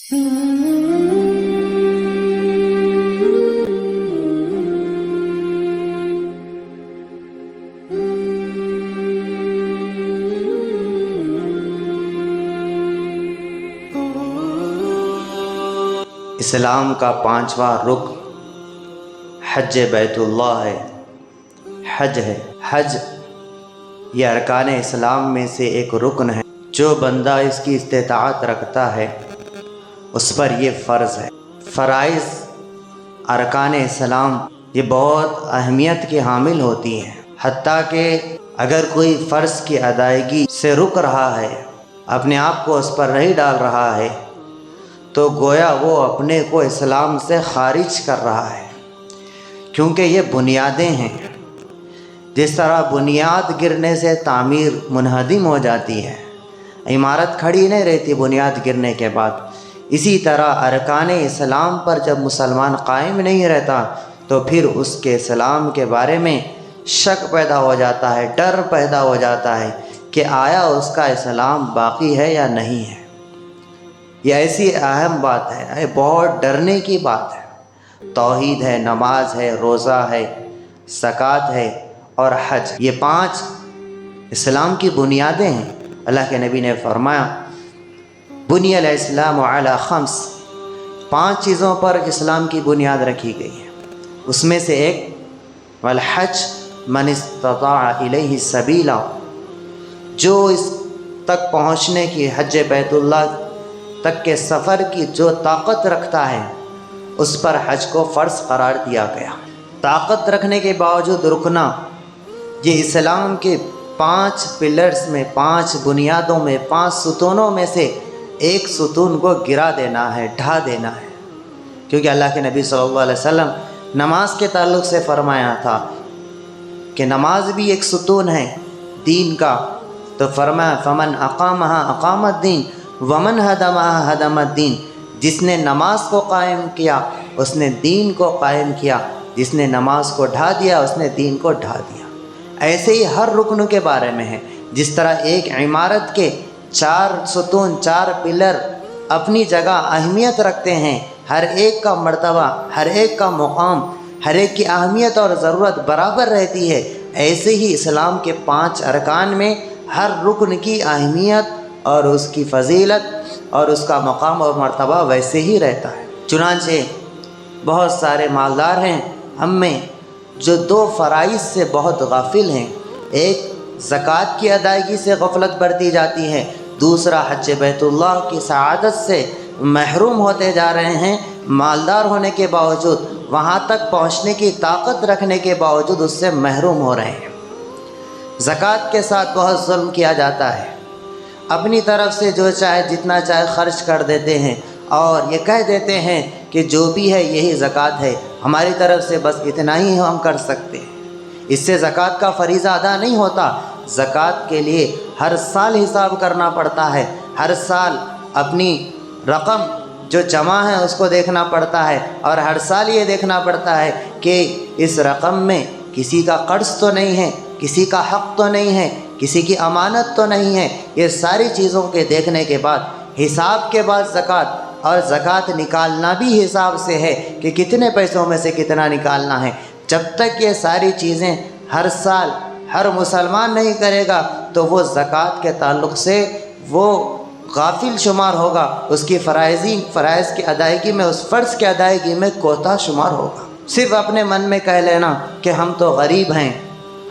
اسلام کا 5واں رکن حج بیت اللہ ہے، حج ہے۔ حج یہ ارکان اسلام میں سے ایک رکن ہے۔ جو بندہ اس کی استطاعت رکھتا ہے اس پر یہ فرض ہے۔ فرائض ارکان اسلام یہ بہت اہمیت کے حامل ہوتی ہیں، حتیٰ کہ اگر کوئی فرض کی ادائیگی سے رک رہا ہے، اپنے آپ کو اس پر نہیں ڈال رہا ہے، تو گویا وہ اپنے کو اسلام سے خارج کر رہا ہے، کیونکہ یہ بنیادیں ہیں۔ جس طرح بنیاد گرنے سے تعمیر منہدم ہو جاتی ہے، عمارت کھڑی نہیں رہتی بنیاد گرنے کے بعد، اسی طرح ارکان اسلام پر جب مسلمان قائم نہیں رہتا تو پھر اس کے اسلام کے بارے میں شک پیدا ہو جاتا ہے، ڈر پیدا ہو جاتا ہے کہ آیا اس کا اسلام باقی ہے یا نہیں ہے۔ یہ ایسی اہم بات ہے، یہ بہت ڈرنے کی بات ہے۔ توحید ہے، نماز ہے، روزہ ہے، زکوٰۃ ہے اور حج، یہ 5 اسلام کی بنیادیں ہیں۔ اللہ کے نبی نے فرمایا بنی الاسلام علی 5، 5 چیزوں پر اسلام کی بنیاد رکھی گئی ہے۔ اس میں سے ایک والحج من استطاع الیہ سبیلا، جو اس تک پہنچنے کی، حج بیت اللہ تک کے سفر کی جو طاقت رکھتا ہے اس پر حج کو فرض قرار دیا گیا۔ طاقت رکھنے کے باوجود رکنا، یہ اسلام کے 5 پلرز میں، 5 بنیادوں میں، 5 ستونوں میں سے ایک ستون کو گرا دینا ہے، ڈھا دینا ہے۔ کیونکہ اللہ کے نبی صلی اللہ علیہ وسلم نماز کے تعلق سے فرمایا تھا کہ نماز بھی ایک ستون ہے دین کا، تو فرمایا فمن اقامہا اقام الدین ومن ہدمہا ہدم الدین، جس نے نماز کو قائم کیا اس نے دین کو قائم کیا، جس نے نماز کو ڈھا دیا اس نے دین کو ڈھا دیا۔ ایسے ہی ہر رکن کے بارے میں ہے۔ جس طرح ایک عمارت کے 4 ستون، 4 پلر اپنی جگہ اہمیت رکھتے ہیں، ہر ایک کا مرتبہ، ہر ایک کا مقام، ہر ایک کی اہمیت اور ضرورت برابر رہتی ہے، ایسے ہی اسلام کے 5 ارکان میں ہر رکن کی اہمیت اور اس کی فضیلت اور اس کا مقام اور مرتبہ ویسے ہی رہتا ہے۔ چنانچہ بہت سارے مالدار ہیں ہم میں جو 2 فرائض سے بہت غافل ہیں۔ ایک زکوٰۃ کی ادائیگی سے غفلت برتی جاتی ہے، دوسرا حج بیت اللہ کی سعادت سے محروم ہوتے جا رہے ہیں۔ مالدار ہونے کے باوجود، وہاں تک پہنچنے کی طاقت رکھنے کے باوجود اس سے محروم ہو رہے ہیں۔ زکوٰۃ کے ساتھ بہت ظلم کیا جاتا ہے، اپنی طرف سے جو چاہے جتنا چاہے خرچ کر دیتے ہیں اور یہ کہہ دیتے ہیں کہ جو بھی ہے یہی زکوٰۃ ہے، ہماری طرف سے بس اتنا ہی ہم کر سکتے ہیں۔ اس سے زکوٰۃ کا فریضہ ادا نہیں ہوتا۔ زکوٰۃ کے لیے ہر سال حساب کرنا پڑتا ہے، ہر سال اپنی رقم جو جمع ہے اس کو دیکھنا پڑتا ہے، اور ہر سال یہ دیکھنا پڑتا ہے کہ اس رقم میں کسی کا قرض تو نہیں ہے، کسی کا حق تو نہیں ہے، کسی کی امانت تو نہیں ہے۔ یہ ساری چیزوں کے دیکھنے کے بعد حساب کے بعد زکوٰۃ، اور زکوٰۃ نکالنا بھی حساب سے ہے کہ کتنے پیسوں میں سے کتنا نکالنا ہے۔ جب تک یہ ساری چیزیں ہر سال ہر مسلمان نہیں کرے گا تو وہ زکوٰۃ کے تعلق سے وہ غافل شمار ہوگا، اس کی فرائض کی ادائیگی میں، اس فرض کی ادائیگی میں کوتاہ شمار ہوگا۔ صرف اپنے من میں کہہ لینا کہ ہم تو غریب ہیں،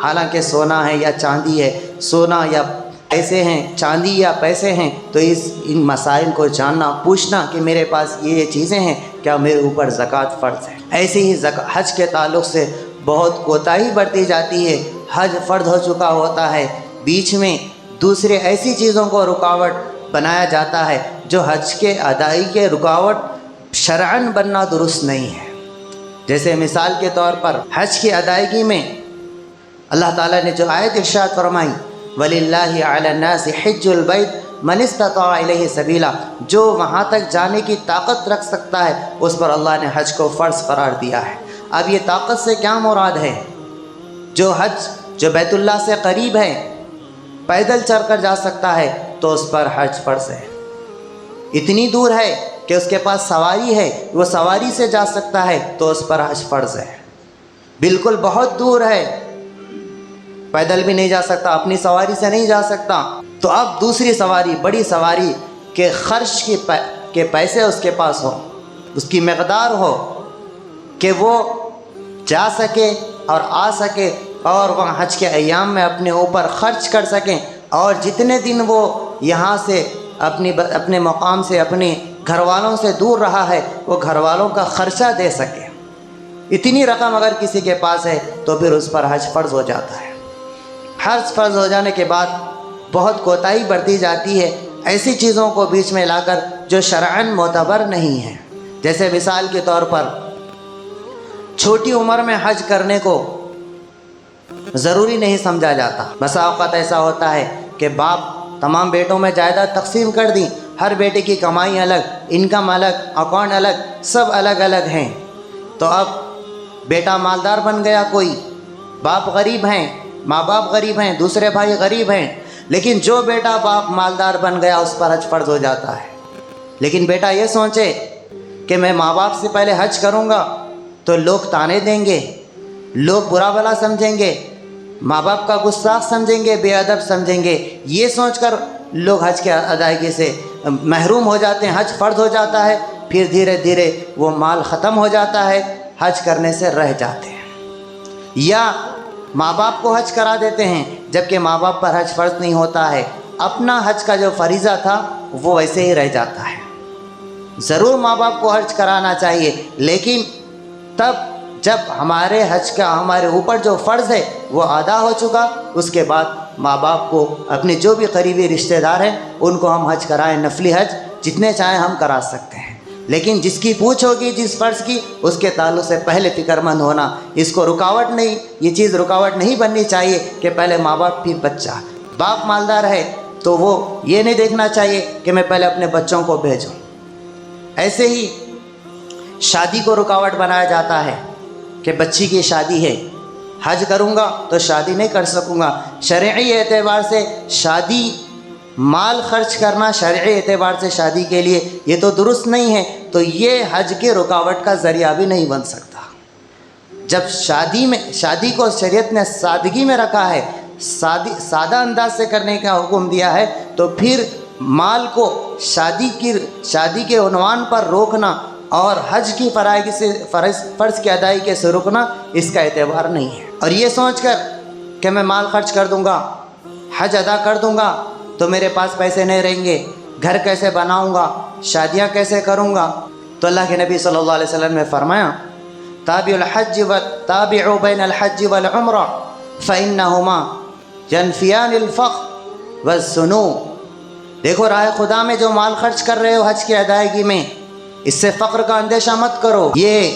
حالانکہ سونا ہے یا چاندی ہے، سونا یا پیسے ہیں، چاندی یا پیسے ہیں، تو ان مسائل کو جاننا، پوچھنا کہ میرے پاس یہ چیزیں ہیں، کیا میرے اوپر زکوٰۃ فرض ہے۔ ایسے ہی حج کے تعلق سے بہت کوتاہی برتی جاتی ہے۔ حج فرض ہو چکا ہوتا ہے، بیچ میں دوسرے ایسی چیزوں کو رکاوٹ بنایا جاتا ہے جو حج کے ادائیگی کے رکاوٹ شرعاً بننا درست نہیں ہے۔ جیسے مثال کے طور پر حج کی ادائیگی میں اللہ تعالیٰ نے جو آیت ارشاد فرمائی وَلِلَّهِ عَلَى النَّاسِ حِجُّ الْبَيْتِ مَنِ اسْتَطَاعَ إِلَيْهِ سَبِيلًا، جو وہاں تک جانے کی طاقت رکھ سکتا ہے اس پر اللہ نے حج کو فرض قرار دیا ہے۔ اب یہ طاقت سے کیا مراد ہے؟ جو حج جو بیت اللہ سے قریب ہے، پیدل چل کر جا سکتا ہے تو اس پر حج فرض ہے۔ اتنی دور ہے کہ اس کے پاس سواری ہے، وہ سواری سے جا سکتا ہے تو اس پر حج فرض ہے۔ بالکل بہت دور ہے، پیدل بھی نہیں جا سکتا، اپنی سواری سے نہیں جا سکتا، تو اب دوسری سواری، بڑی سواری کے خرچ کے پیسے اس کے پاس ہو، اس کی مقدار ہو کہ وہ جا سکے اور آ سکے اور وہاں حج کے ایام میں اپنے اوپر خرچ کر سکیں، اور جتنے دن وہ یہاں سے اپنے مقام سے، اپنے گھر والوں سے دور رہا ہے، وہ گھر والوں کا خرچہ دے سکے۔ اتنی رقم اگر کسی کے پاس ہے تو پھر اس پر حج فرض ہو جاتا ہے۔ حج فرض ہو جانے کے بعد بہت کوتاہی برتی جاتی ہے ایسی چیزوں کو بیچ میں لا کر جو شرعاً معتبر نہیں ہیں۔ جیسے مثال کے طور پر چھوٹی عمر میں حج کرنے کو ضروری نہیں سمجھا جاتا۔ بسا اوقات ایسا ہوتا ہے کہ باپ تمام بیٹوں میں جائیداد تقسیم کر دی، ہر بیٹے کی کمائی الگ، انکم الگ، اکاؤنٹ الگ، سب الگ الگ ہیں، تو اب بیٹا مالدار بن گیا، کوئی باپ غریب ہیں، ماں باپ غریب ہیں، دوسرے بھائی غریب ہیں، لیکن جو بیٹا باپ مالدار بن گیا اس پر حج فرض ہو جاتا ہے۔ لیکن بیٹا یہ سوچے کہ میں ماں باپ سے پہلے حج کروں گا تو لوگ تانے دیں گے، لوگ برا بھلا سمجھیں گے، ماں باپ کا گستاخ سمجھیں گے، بے ادب سمجھیں گے، یہ سوچ کر لوگ حج کے ادائیگی سے محروم ہو جاتے ہیں، حج فرض ہو جاتا ہے، پھر دھیرے دھیرے وہ مال ختم ہو جاتا ہے، حج کرنے سے رہ جاتے ہیں۔ یا ماں باپ کو حج کرا دیتے ہیں جبکہ ماں باپ پر حج فرض نہیں ہوتا ہے، اپنا حج کا جو فریضہ تھا وہ ویسے ہی رہ جاتا ہے۔ ضرور ماں باپ کو حج کرانا چاہیے، لیکن تب جب ہمارے حج کا ہمارے اوپر جو فرض ہے وہ ادا ہو چکا، اس کے بعد ماں باپ کو، اپنے جو بھی قریبی رشتہ دار ہیں ان کو ہم حج کرائیں، نفلی حج جتنے چاہیں ہم کرا سکتے ہیں، لیکن جس کی پوچھ ہوگی جس فرض کی، اس کے تعلق سے پہلے فکر مند ہونا، اس کو رکاوٹ نہیں، یہ چیز رکاوٹ نہیں بننی چاہیے کہ پہلے ماں باپ پھر بچہ۔ باپ مالدار ہے تو وہ یہ نہیں دیکھنا چاہیے کہ میں پہلے اپنے بچوں کو بھیجوں۔ ایسے ہی شادی کو رکاوٹ بنایا جاتا ہے کہ بچی کی شادی ہے، حج کروں گا تو شادی نہیں کر سکوں گا۔ شرعی اعتبار سے شادی، مال خرچ کرنا شرعی اعتبار سے شادی کے لیے یہ تو درست نہیں ہے، تو یہ حج کے رکاوٹ کا ذریعہ بھی نہیں بن سکتا۔ جب شادی کو شریعت نے سادگی میں رکھا ہے، سادہ انداز سے کرنے کا حکم دیا ہے، تو پھر مال کو شادی کے عنوان پر روکنا اور حج کی فرض کی ادائیگی سے رکنا، اس کا اعتبار نہیں ہے۔ اور یہ سوچ کر کہ میں مال خرچ کر دوں گا، حج ادا کر دوں گا تو میرے پاس پیسے نہیں رہیں گے، گھر کیسے بناؤں گا، شادیاں کیسے کروں گا، تو اللہ کے نبی صلی اللہ علیہ وسلم نے فرمایا تابعوا بین الحج والعمرہ فإنہما ینفیان الفقر والذنوب۔ دیکھو راہ خدا میں جو مال خرچ کر رہے ہو حج کی ادائیگی میں، اس سے فقر کا اندیشہ مت کرو، یہ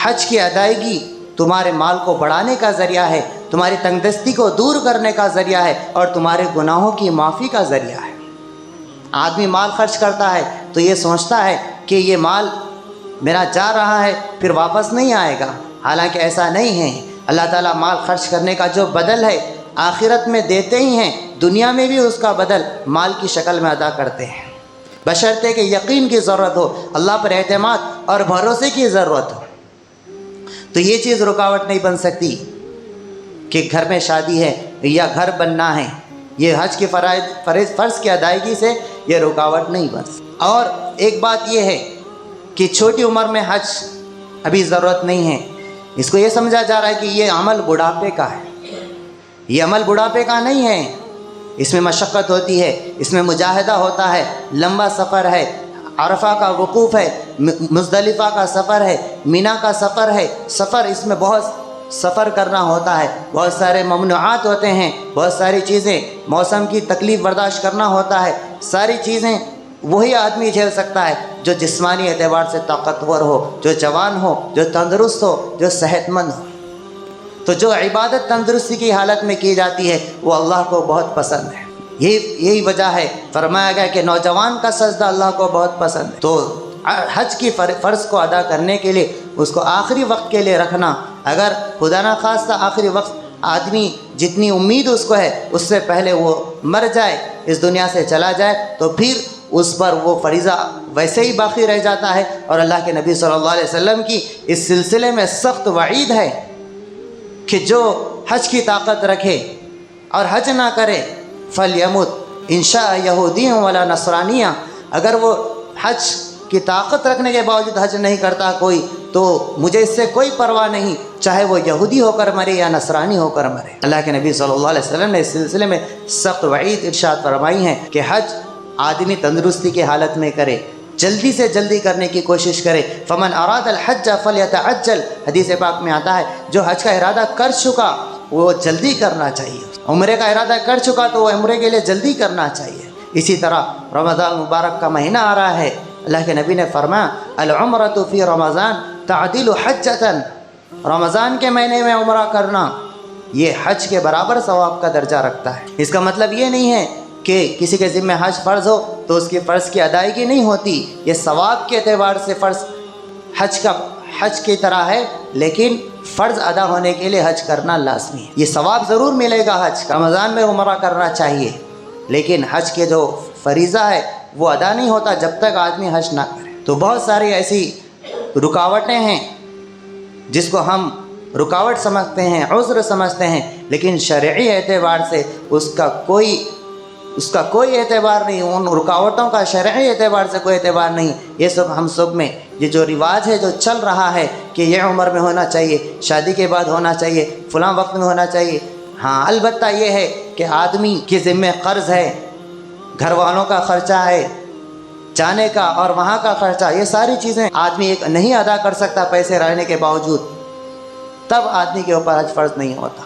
حج کی ادائیگی تمہارے مال کو بڑھانے کا ذریعہ ہے، تمہاری تنگ دستی کو دور کرنے کا ذریعہ ہے، اور تمہارے گناہوں کی معافی کا ذریعہ ہے۔ آدمی مال خرچ کرتا ہے تو یہ سوچتا ہے کہ یہ مال میرا جا رہا ہے پھر واپس نہیں آئے گا، حالانکہ ایسا نہیں ہے۔ اللہ تعالیٰ مال خرچ کرنے کا جو بدل ہے آخرت میں دیتے ہی ہیں، دنیا میں بھی اس کا بدل مال کی شکل میں ادا کرتے ہیں، بشرطے کہ یقین کی ضرورت ہو، اللہ پر اعتماد اور بھروسے کی ضرورت ہو۔ تو یہ چیز رکاوٹ نہیں بن سکتی کہ گھر میں شادی ہے یا گھر بننا ہے، یہ حج کی فرض کی ادائیگی سے یہ رکاوٹ نہیں بن سکتی۔ اور ایک بات یہ ہے کہ چھوٹی عمر میں حج ابھی ضرورت نہیں ہے، اس کو یہ سمجھا جا رہا ہے کہ یہ عمل بڑھاپے کا ہے، یہ عمل بڑھاپے کا نہیں ہے، اس میں مشقت ہوتی ہے، اس میں مجاہدہ ہوتا ہے، لمبا سفر ہے، عرفہ کا وقوف ہے، مزدلفہ کا سفر ہے، مینا کا سفر ہے، اس میں بہت سفر کرنا ہوتا ہے، بہت سارے ممنوعات ہوتے ہیں، بہت ساری چیزیں، موسم کی تکلیف برداشت کرنا ہوتا ہے، ساری چیزیں وہی آدمی جھیل سکتا ہے جو جسمانی اعتبار سے طاقتور ہو، جو جوان ہو، جو تندرست ہو، جو صحت مند ہو۔ تو جو عبادت تندرستی کی حالت میں کی جاتی ہے وہ اللہ کو بہت پسند ہے، یہی وجہ ہے فرمایا گیا کہ نوجوان کا سجدہ اللہ کو بہت پسند ہے۔ تو حج کی فرض کو ادا کرنے کے لیے اس کو آخری وقت کے لیے رکھنا، اگر خدا نخواستہ آخری وقت آدمی جتنی امید اس کو ہے اس سے پہلے وہ مر جائے، اس دنیا سے چلا جائے، تو پھر اس پر وہ فریضہ ویسے ہی باقی رہ جاتا ہے۔ اور اللہ کے نبی صلی اللہ علیہ وسلم کی اس سلسلے میں سخت وعید ہے کہ جو حج کی طاقت رکھے اور حج نہ کرے فلیمت ان شاء یہودی ولا نصرانیہ، اگر وہ حج کی طاقت رکھنے کے باوجود حج نہیں کرتا کوئی تو مجھے اس سے کوئی پرواہ نہیں، چاہے وہ یہودی ہو کر مرے یا نصرانی ہو کر مرے۔ اللہ کے نبی صلی اللہ علیہ وسلم نے اس سلسلے میں سخت وعید ارشاد فرمائی ہیں کہ حج آدمی تندرستی کی حالت میں کرے، جلدی سے جلدی کرنے کی کوشش کرے۔ فمن اراد الحج فلیتعجل، حدیث پاک میں آتا ہے جو حج کا ارادہ کر چکا وہ جلدی کرنا چاہیے، عمرے کا ارادہ کر چکا تو وہ عمرے کے لیے جلدی کرنا چاہیے۔ اسی طرح رمضان مبارک کا مہینہ آ رہا ہے، اللہ کے نبی نے فرمایا العمرۃ فی رمضان تعدل حجۃ، رمضان کے مہینے میں عمرہ کرنا یہ حج کے برابر ثواب کا درجہ رکھتا ہے۔ اس کا مطلب یہ نہیں ہے کہ کسی کے ذمہ حج فرض ہو تو اس کی فرض کی ادائیگی نہیں ہوتی، یہ ثواب کے اعتبار سے فرض حج کی طرح ہے، لیکن فرض ادا ہونے کے لیے حج کرنا لازمی ہے۔ یہ ثواب ضرور ملے گا، حج رمضان میں عمرہ کرنا چاہیے، لیکن حج کے جو فریضہ ہے وہ ادا نہیں ہوتا جب تک آدمی حج نہ کرے۔ تو بہت ساری ایسی رکاوٹیں ہیں جس کو ہم رکاوٹ سمجھتے ہیں، عذر سمجھتے ہیں، لیکن شرعی اعتبار سے اس کا کوئی اعتبار نہیں، ان رکاوٹوں کا شرعی اعتبار سے کوئی اعتبار نہیں۔ یہ سب ہم سب میں یہ جو رواج ہے جو چل رہا ہے کہ یہ عمر میں ہونا چاہیے، شادی کے بعد ہونا چاہیے، فلاں وقت میں ہونا چاہیے، ہاں البتہ یہ ہے کہ آدمی کے ذمہ قرض ہے، گھر والوں کا خرچہ ہے، جانے کا اور وہاں کا خرچہ، یہ ساری چیزیں آدمی ایک نہیں ادا کر سکتا پیسے رہنے کے باوجود، تب آدمی کے اوپر حج فرض نہیں ہوتا۔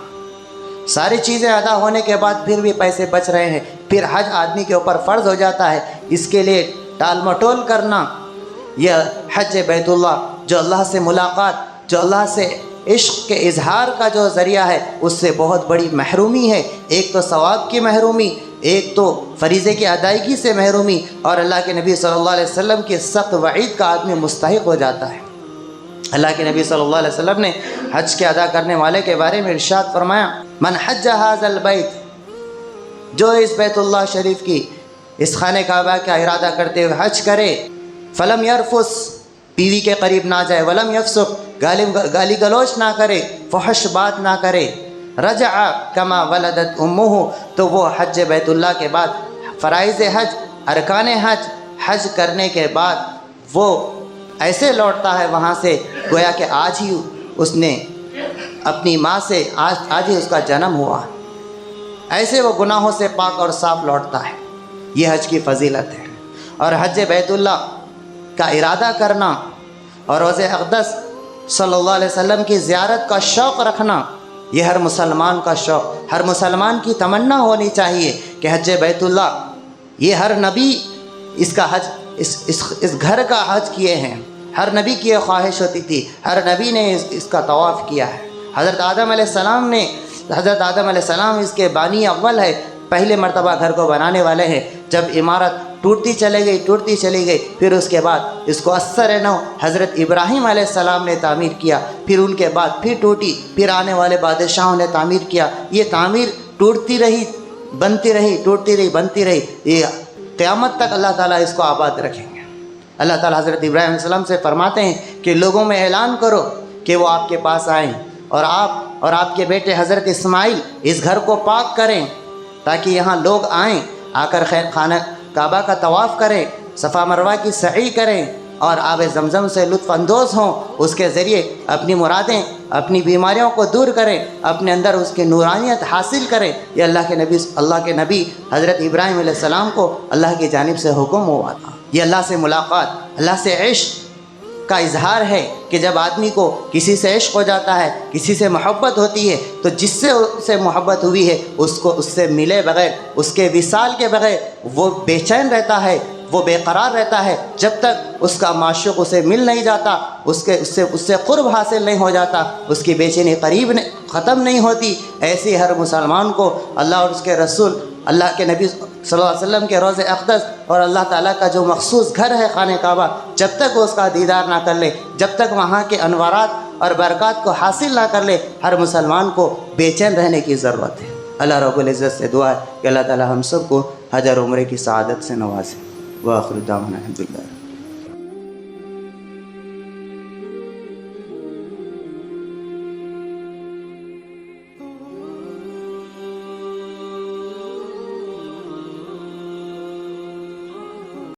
ساری چیزیں ادا ہونے کے بعد پھر بھی پیسے بچ رہے ہیں، پھر حج آدمی کے اوپر فرض ہو جاتا ہے۔ اس کے لیے ٹال مٹول کرنا، یہ حج بیت اللہ جو اللہ سے ملاقات، جو اللہ سے عشق کے اظہار کا جو ذریعہ ہے، اس سے بہت بڑی محرومی ہے۔ ایک تو ثواب کی محرومی، ایک تو فریضے کی ادائیگی سے محرومی، اور اللہ کے نبی صلی اللہ علیہ وسلم کی سخت وعید کا آدمی مستحق ہو جاتا ہے۔ اللہ کے نبی صلی اللہ علیہ وسلم نے حج کے ادا کرنے والے کے بارے میں ارشاد فرمایا من حج ھذا البیت، جو اس بیت اللہ شریف کی، اس خانہ کعبہ کا ارادہ کرتے ہوئے حج کرے، فلم یرفس، بیوی کے قریب نہ جائے، ولم یفسق، گالی گلوچ نہ کرے، فحش بات نہ کرے، رجع کما ولدت امہ، تو وہ حج بیت اللہ کے بعد فرائض حج، ارکان حج کرنے کے بعد وہ ایسے لوٹتا ہے وہاں سے گویا کہ آج ہی اس نے اپنی ماں سے آج ہی اس کا جنم ہوا، ایسے وہ گناہوں سے پاک اور صاف لوٹتا ہے۔ یہ حج کی فضیلت ہے۔ اور حج بیت اللہ کا ارادہ کرنا اور روضہ اقدس صلی اللہ علیہ وسلم کی زیارت کا شوق رکھنا، یہ ہر مسلمان کا شوق، ہر مسلمان کی تمنا ہونی چاہیے کہ حج بیت اللہ، یہ ہر نبی اس کا حج، اس گھر کا حج کیے ہیں، ہر نبی کی یہ خواہش ہوتی تھی، ہر نبی نے اس کا طواف کیا ہے۔ حضرت آدم علیہ السلام اس کے بانی اول ہے، پہلے مرتبہ گھر کو بنانے والے ہیں۔ جب عمارت ٹوٹتی چلی گئی، پھر اس کے بعد اس کو اثر نو حضرت ابراہیم علیہ السلام نے تعمیر کیا، پھر ان کے بعد پھر ٹوٹی، پھر آنے والے بادشاہوں نے تعمیر کیا، یہ تعمیر ٹوٹتی رہی، بنتی رہی، یہ قیامت تک اللہ تعالیٰ اس کو آباد رکھیں گے۔ اللہ تعالیٰ حضرت ابراہیم علیہ السلام سے فرماتے ہیں کہ لوگوں میں اعلان کرو کہ وہ آپ کے پاس آئیں، اور آپ کے بیٹے حضرت اسماعیل اس گھر کو پاک کریں، تاکہ یہاں لوگ آئیں، آ کر خانہ کعبہ کا طواف کریں، صفا مروہ کی سعی کریں، اور آب زمزم سے لطف اندوز ہوں، اس کے ذریعے اپنی مرادیں، اپنی بیماریوں کو دور کریں، اپنے اندر اس کی نورانیت حاصل کریں۔ یہ اللہ کے نبی حضرت ابراہیم علیہ السلام کو اللہ کی جانب سے حکم ہوا تھا۔ یہ اللہ سے ملاقات، اللہ سے عشق کا اظہار ہے کہ جب آدمی کو کسی سے عشق ہو جاتا ہے، کسی سے محبت ہوتی ہے، تو جس سے اسے محبت ہوئی ہے اس سے ملے بغیر، اس کے وصال کے بغیر وہ بے چین رہتا ہے، وہ بے قرار رہتا ہے، جب تک اس کا معشوق اسے مل نہیں جاتا، اس سے قرب حاصل نہیں ہو جاتا، اس کی بے چینی ختم نہیں ہوتی۔ ایسے ہر مسلمان کو اللہ اور اس کے رسول، اللہ کے نبی صلی اللہ علیہ وسلم کے روضہ اقدس اور اللہ تعالیٰ کا جو مخصوص گھر ہے خانہ کعبہ، جب تک وہ اس کا دیدار نہ کر لے، جب تک وہاں کے انوارات اور برکات کو حاصل نہ کر لے، ہر مسلمان کو بے چین رہنے کی ضرورت ہے۔ اللہ رب العزت سے دعا ہے کہ اللہ تعالیٰ ہم سب کو حج اور عمرے کی سعادت سے نوازے۔ وآخر دعوانا الحمدللہ.